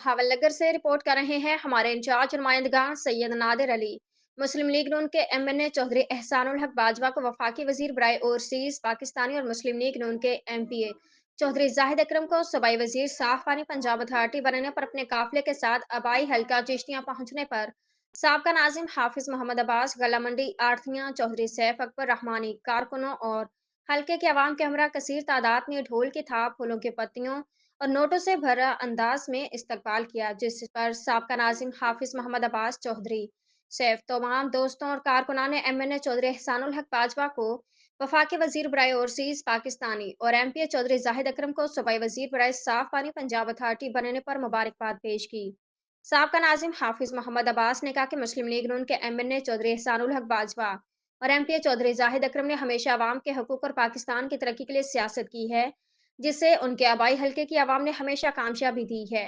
बहावल नगर से रिपोर्ट कर रहे हैं हमारे इंचार्ज नुमाइंदगां सैयद नादिर अली। मुस्लिम लीग नून के एमएनए चौधरी एहसानुल हक बाजवा को वफाकी वजीर बराए ओवरसीज पाकिस्तानी और मुस्लिम लीग नून के एमपीए चौधरी जाहिद अकरम को सूबाई वजीर साफ पानी पंजाब अथॉरिटी बनने पर अपने काफिले के साथ आबाई हल्का चिश्तियां पहुंचने पर साबका नाजिम हाफिज मोहम्मद अब्बास गला मंडी आरथियां चौधरी सैफ अकबर रहमानी कारकुनों और हल्के के अवाम के हमरा कसीर तादाद में ढोल की थाप फूलों की पत्तियों और नोटों से भरा अंदाज में इस्तकबाल किया, जिस पर साबका नाजिम हाफिज मोहम्मद अब्बास चौधरी सैफ तमाम दोस्तों और कारकुनान ने एमएनए चौधरी एहसानुल हक बाजवा को वफाकी वजीर बराए ओवरसीज पाकिस्तानी और एमपीए चौधरी जाहिद अकरम को सूबाई वजीर बराए साफ पानी पंजाब अथॉरिटी बनने पर मुबारकबाद पेश की। साबका नाजिम हाफिज मोहम्मद अब्बास ने कहा कि मुस्लिम लीग नून के एमएनए चौधरी एहसानुल हक बाजवा और एमपीए चौधरी जाहिद अकरम ने हमेशा अवाम के हकूक और पाकिस्तान की तरक्की के लिए सियासत की है, जिससे उनके आबाई हल्के की आवाम ने हमेशा कामयाबी दी है।